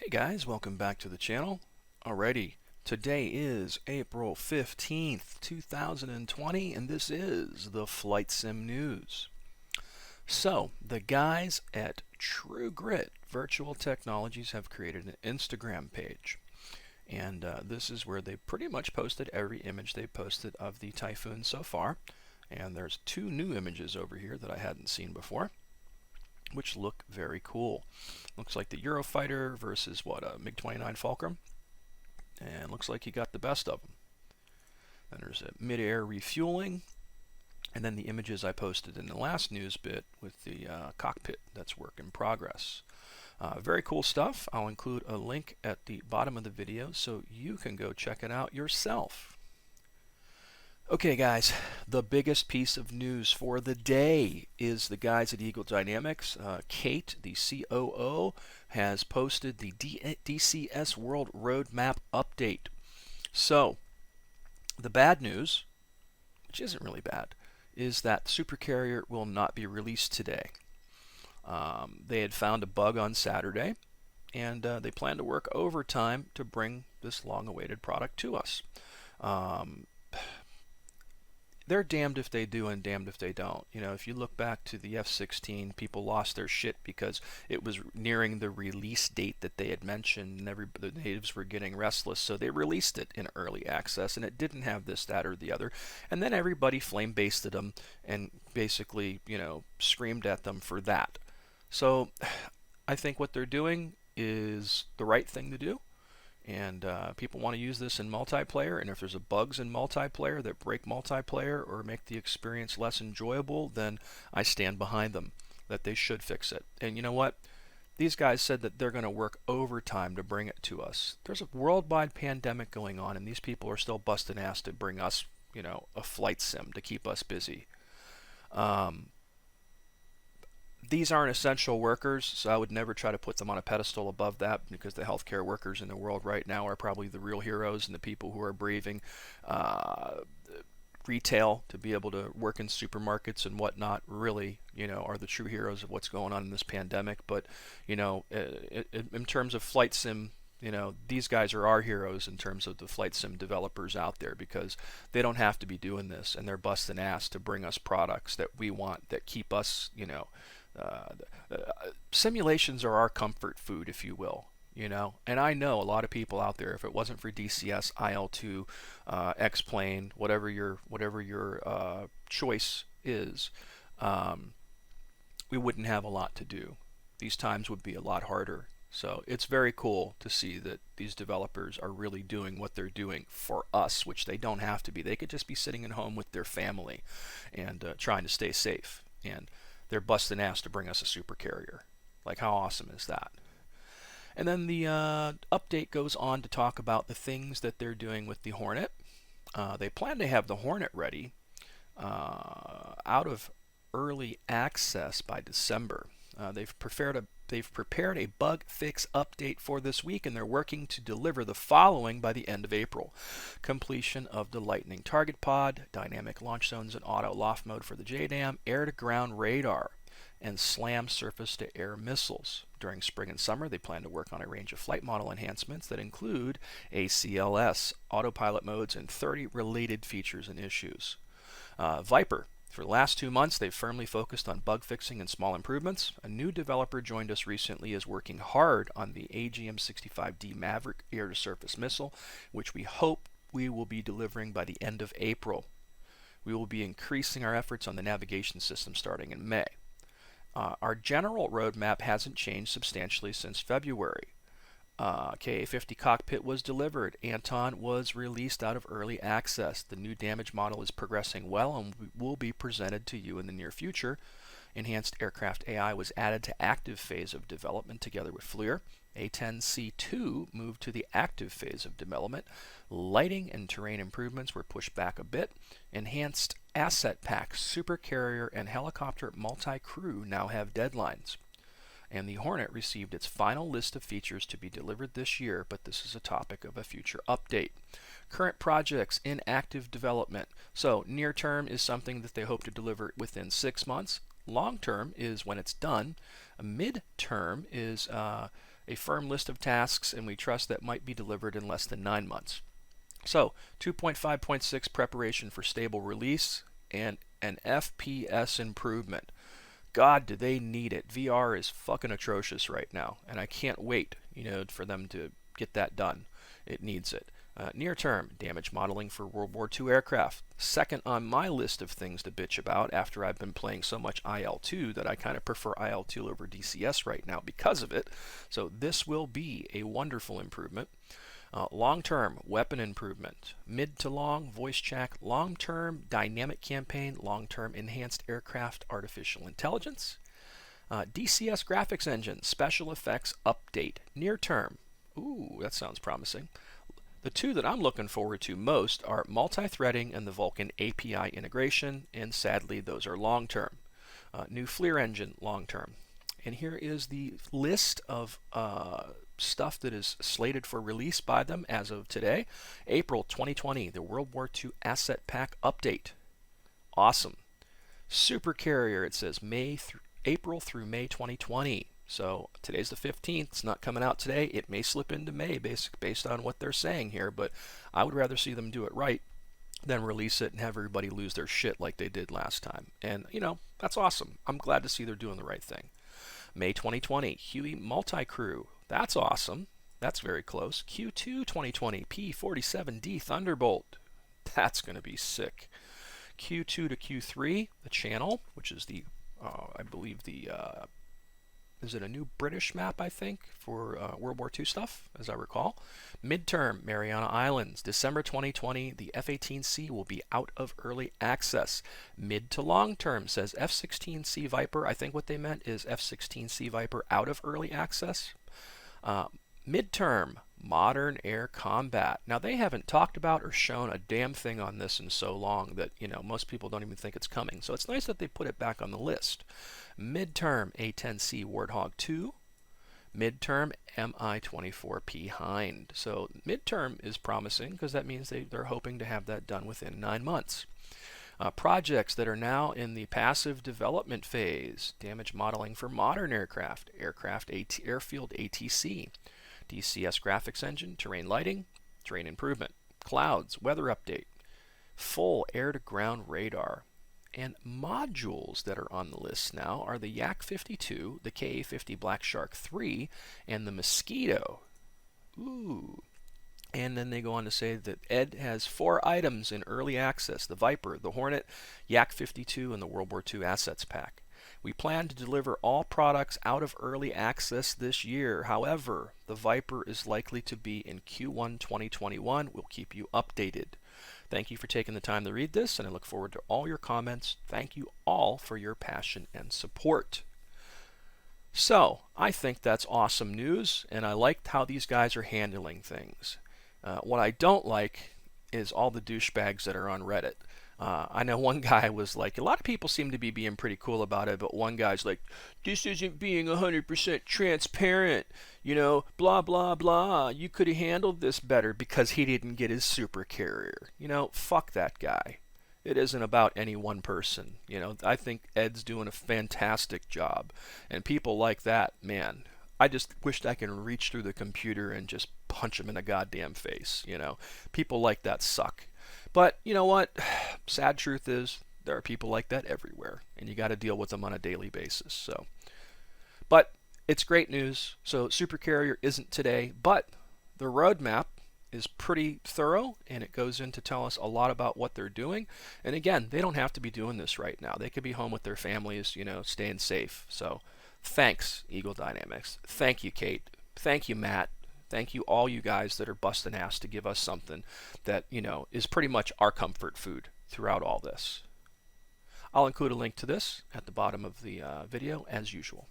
Hey guys, welcome back to the channel. Alrighty, today is April 15th, 2020, and this is the Flight Sim News. So, the guys at True Grit Virtual Technologies have created an Instagram page. And this is where they pretty much posted every image they posted of the Typhoon so far. And there's two new images over here that I hadn't seen before, which look very cool. Looks like the Eurofighter versus a MiG-29 Fulcrum, and looks like you got the best of them. Then there's a mid-air refueling, and then the images I posted in the last news bit with the cockpit that's work in progress. Very cool stuff. I'll include a link at the bottom of the video so you can go check it out yourself. Okay guys, the biggest piece of news for the day is the guys at Eagle Dynamics. Kate, the COO, has posted the DCS World Roadmap update. So, the bad news, which isn't really bad, is that Supercarrier will not be released today. They had found a bug on Saturday, and they plan to work overtime to bring this long-awaited product to us. They're damned if they do and damned if they don't. You know, if you look back to the F-16, people lost their shit because it was nearing the release date that they had mentioned, and the natives were getting restless, so they released it in early access, and it didn't have this, that, or the other. And then everybody flame-basted them and basically, you know, screamed at them for that. So I think what they're doing is the right thing to do. And people want to use this in multiplayer, and if there's bugs in multiplayer that break multiplayer or make the experience less enjoyable, then I stand behind them, that they should fix it. And you know what? These guys said that they're going to work overtime to bring it to us. There's a worldwide pandemic going on, and these people are still busting ass to bring us, you know, a flight sim to keep us busy. These aren't essential workers, so I would never try to put them on a pedestal above that, because the healthcare workers in the world right now are probably the real heroes, and the people who are braving retail to be able to work in supermarkets and whatnot really, you know, are the true heroes of what's going on in this pandemic. But, you know, in terms of flight sim, you know, these guys are our heroes in terms of the flight sim developers out there, because they don't have to be doing this, and they're busting ass to bring us products that we want, that keep us, you know, simulations are our comfort food, if you will, you know. And I know a lot of people out there, if it wasn't for DCS, IL-2, X-Plane, whatever your choice is, we wouldn't have a lot to do. These times would be a lot harder. So it's very cool to see that these developers are really doing what they're doing for us, which they don't have to be. They could just be sitting at home with their family and trying to stay safe. And they're busting ass to bring us a Supercarrier. Like, how awesome is that? And then the update goes on to talk about the things that they're doing with the Hornet. They plan to have the Hornet ready out of early access by December. They've prepared a bug fix update for this week, and they're working to deliver the following by the end of April. Completion of the Lightning target pod, dynamic launch zones and auto loft mode for the JDAM, air-to-ground radar, and SLAM surface-to-air missiles. During spring and summer, they plan to work on a range of flight model enhancements that include ACLS, autopilot modes, and 30 related features and issues. Viper. For the last 2 months, they've firmly focused on bug fixing and small improvements. A new developer joined us recently, is working hard on the AGM-65D Maverick air-to-surface missile, which we hope we will be delivering by the end of April. We will be increasing our efforts on the navigation system starting in May. Our general roadmap hasn't changed substantially since February. KA-50 cockpit was delivered. Anton was released out of early access. The new damage model is progressing well and will be presented to you in the near future. Enhanced aircraft AI was added to active phase of development together with FLIR. A-10C2 moved to the active phase of development. Lighting and terrain improvements were pushed back a bit. Enhanced asset packs, Supercarrier, and helicopter multi-crew now have deadlines. And the Hornet received its final list of features to be delivered this year, but this is a topic of a future update. Current projects in active development. So near term is something that they hope to deliver within 6 months. Long term is when it's done. A mid-term is a a firm list of tasks, and we trust that might be delivered in less than 9 months. So 2.5.6 preparation for stable release and an FPS improvement. God, do they need it. VR is fucking atrocious right now, and I can't wait, for them to get that done. It needs it. Near term, damage modeling for World War II aircraft. Second on my list of things to bitch about after I've been playing so much IL-2 that I kind of prefer IL-2 over DCS right now because of it. So this will be a wonderful improvement. Long-term, weapon improvement. Mid to long, voice check. Long-term, dynamic campaign. Long-term, enhanced aircraft artificial intelligence. DCS graphics engine, special effects update. Near term. Ooh, that sounds promising. The two that I'm looking forward to most are multi-threading and the Vulkan API integration, and sadly those are long-term. New FLIR engine, long-term. And here is the list of stuff that is slated for release by them as of today. April 2020, the World War II Asset Pack update. Awesome. Supercarrier, it says April through May 2020. So today's the 15th. It's not coming out today. It may slip into May based on what they're saying here, but I would rather see them do it right than release it and have everybody lose their shit like they did last time. And, that's awesome. I'm glad to see they're doing the right thing. May 2020, Huey Multi-Crew. That's awesome. That's very close. Q2 2020, P-47D Thunderbolt. That's going to be sick. Q2 to Q3, the channel, which is the, I believe is it a new British map, I think, for World War II stuff, as I recall. Midterm, Mariana Islands. December 2020, the F-18C will be out of early access. Mid to long term, says F-16C Viper. I think what they meant is F-16C Viper out of early access. Midterm, modern air combat. Now, they haven't talked about or shown a damn thing on this in so long that, most people don't even think it's coming. So it's nice that they put it back on the list. Midterm, A-10C Warthog 2. Midterm, Mi-24P Hind. So midterm is promising because that means they're hoping to have that done within 9 months. Projects that are now in the passive development phase. Damage modeling for modern aircraft. Airfield ATC. DCS graphics engine. Terrain lighting. Terrain improvement. Clouds. Weather update. Full air-to-ground radar. And modules that are on the list now are the Yak-52, the Ka-50 Black Shark 3, and the Mosquito. Ooh. And then they go on to say that Ed has 4 items in early access: the Viper, the Hornet, Yak-52, and the World War II Assets Pack. We plan to deliver all products out of early access this year. However, the Viper is likely to be in Q1 2021. We'll keep you updated. Thank you for taking the time to read this, and I look forward to all your comments. Thank you all for your passion and support. So, I think that's awesome news, and I liked how these guys are handling things. What I don't like is all the douchebags that are on Reddit. I know one guy was like, a lot of people seem to be being pretty cool about it, but one guy's like, this isn't being 100% transparent, blah, blah, blah. You could have handled this better because he didn't get his supercarrier. Fuck that guy. It isn't about any one person. I think Ed's doing a fantastic job. And people like that, man, I just wished I could reach through the computer and just punch him in the goddamn face. People like that suck. But you know what? Sad truth is there are people like that everywhere, and you got to deal with them on a daily basis. So, but it's great news. So Supercarrier isn't today, but the roadmap is pretty thorough, and it goes in to tell us a lot about what they're doing. And again, they don't have to be doing this right now. They could be home with their families, staying safe. So thanks, Eagle Dynamics. Thank you, Kate. Thank you, Matt. Thank you, all you guys that are busting ass to give us something that, is pretty much our comfort food throughout all this. I'll include a link to this at the bottom of the video, as usual.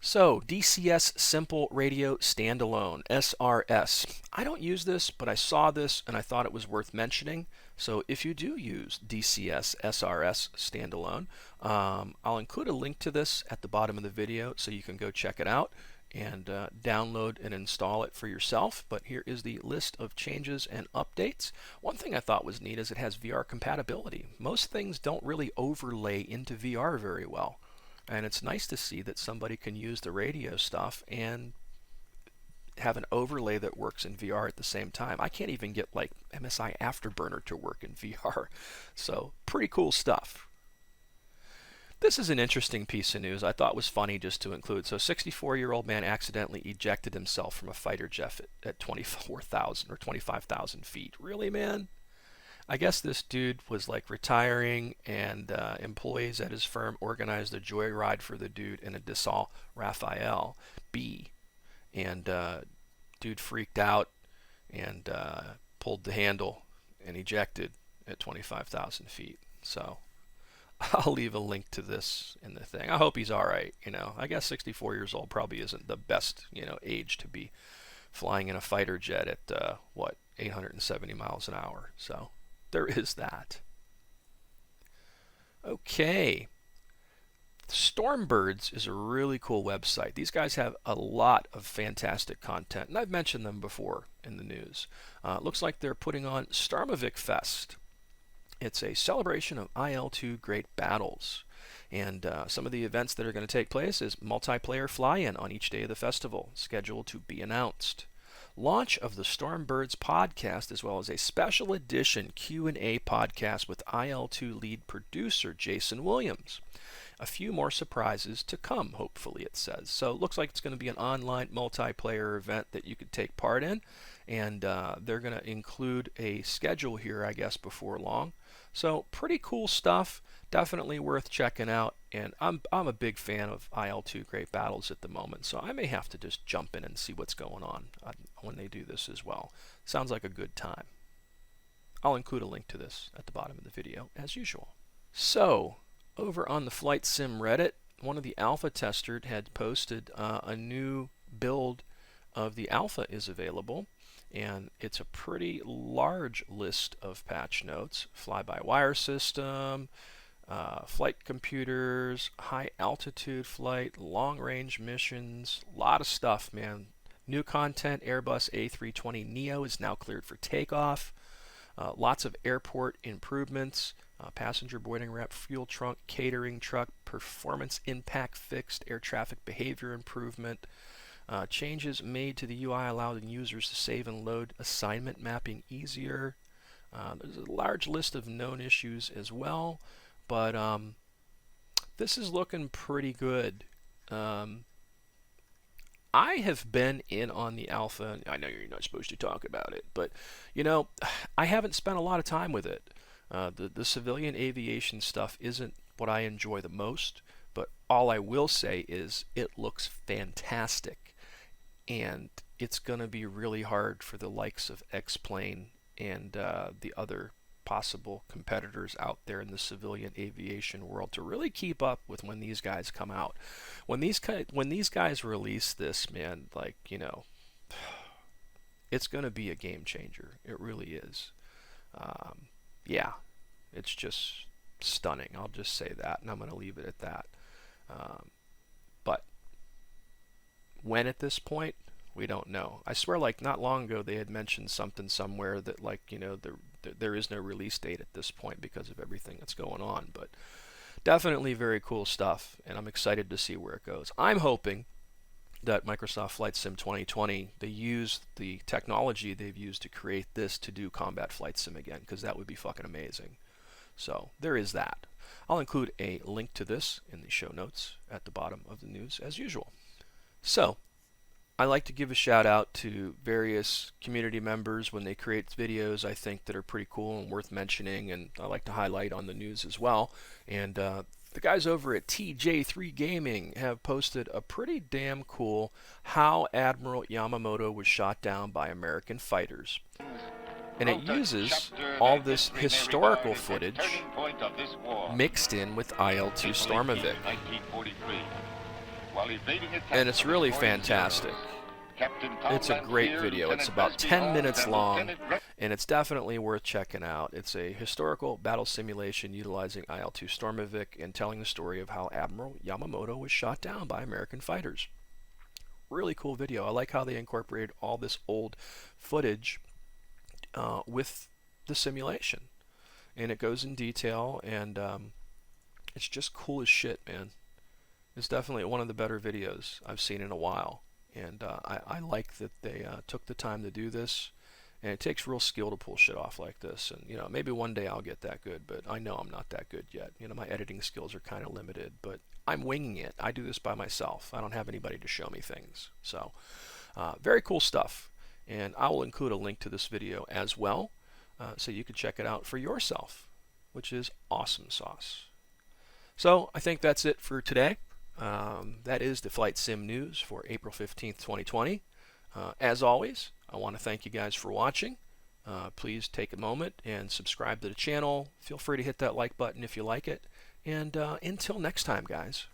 So, DCS Simple Radio Standalone, SRS. I don't use this, but I saw this and I thought it was worth mentioning. So if you do use DCS SRS Standalone, I'll include a link to this at the bottom of the video so you can go check it out and download and install it for yourself. But here is the list of changes and updates. One thing I thought was neat is it has VR compatibility. Most things don't really overlay into VR very well. And it's nice to see that somebody can use the radio stuff and have an overlay that works in VR at the same time. I can't even get like MSI Afterburner to work in VR. So pretty cool stuff. This is an interesting piece of news I thought was funny just to include. So 64-year-old man accidentally ejected himself from a fighter jet at 24,000 or 25,000 feet. Really, man? I guess this dude was like retiring, and employees at his firm organized a joyride for the dude in a Dassault Rafale B. And dude freaked out and pulled the handle and ejected at 25,000 feet. So I'll leave a link to this in the thing. I hope he's all right. You know, I guess 64 years old probably isn't the best, age to be flying in a fighter jet at 870 miles an hour. So there is that. Okay. Stormbirds is a really cool website. These guys have a lot of fantastic content, and I've mentioned them before in the news. It looks like they're putting on SturmovikFest. It's a celebration of IL-2 great battles. And some of the events that are going to take place is multiplayer fly-in on each day of the festival, scheduled to be announced. Launch of the Stormbirds podcast, as well as a special edition Q&A podcast with IL-2 lead producer Jason Williams. A few more surprises to come, hopefully, it says. So it looks like it's going to be an online multiplayer event that you could take part in. And they're going to include a schedule here, I guess, before long. So pretty cool stuff. Definitely worth checking out. And I'm a big fan of IL-2 Great Battles at the moment. So I may have to just jump in and see what's going on when they do this as well. Sounds like a good time. I'll include a link to this at the bottom of the video, as usual. So, over on the Flight Sim Reddit, one of the alpha testers had posted a new build of the alpha is available, and it's a pretty large list of patch notes: fly-by-wire system, flight computers, high altitude flight, long range missions, a lot of stuff, man. New content: Airbus A320neo is now cleared for takeoff. Lots of airport improvements. Passenger boarding ramp, fuel trunk, catering truck, performance impact fixed, air traffic behavior improvement. Changes made to the UI allowing users to save and load assignment mapping easier. There's a large list of known issues as well, but this is looking pretty good. I have been in on the alpha. I know you're not supposed to talk about it, but I haven't spent a lot of time with it. The civilian aviation stuff isn't what I enjoy the most, but all I will say is it looks fantastic, and it's going to be really hard for the likes of X-Plane and the other possible competitors out there in the civilian aviation world to really keep up with when these guys come out. When these guys release this, man, it's going to be a game changer. It really is. Yeah, it's just stunning. I'll just say that, and I'm going to leave it at that. But when at this point, we don't know. I swear, not long ago, they had mentioned something somewhere that, there is no release date at this point because of everything that's going on. But definitely very cool stuff, and I'm excited to see where it goes. I'm hoping that Microsoft Flight Sim 2020, they use the technology they've used to create this to do Combat Flight Sim again, because that would be fucking amazing. So there is that. I'll include a link to this in the show notes at the bottom of the news as usual. So I like to give a shout out to various community members when they create videos I think that are pretty cool and worth mentioning, and I like to highlight on the news as well. And the guys over at TJ3 Gaming have posted a pretty damn cool how Admiral Yamamoto was shot down by American fighters. And it uses all this historical footage mixed in with IL-2 Stormovik. And it's really fantastic. It's a great video. It's about 10 minutes long, and it's definitely worth checking out. It's a historical battle simulation utilizing IL-2 Stormovik and telling the story of how Admiral Yamamoto was shot down by American fighters. Really cool video. I like how they incorporated all this old footage with the simulation. And it goes in detail, and it's just cool as shit, man. It's definitely one of the better videos I've seen in a while, and I like that they took the time to do this. And it takes real skill to pull shit off like this. And maybe one day I'll get that good, but I know I'm not that good yet. My editing skills are kind of limited, but I'm winging it. I do this by myself. I don't have anybody to show me things. So very cool stuff. And I will include a link to this video as well, so you can check it out for yourself, which is awesome sauce. So I think that's it for today. That is the Flight Sim News for April 15th, 2020. As always, I want to thank you guys for watching. Please take a moment and subscribe to the channel. Feel free to hit that like button if you like it. And until next time, guys,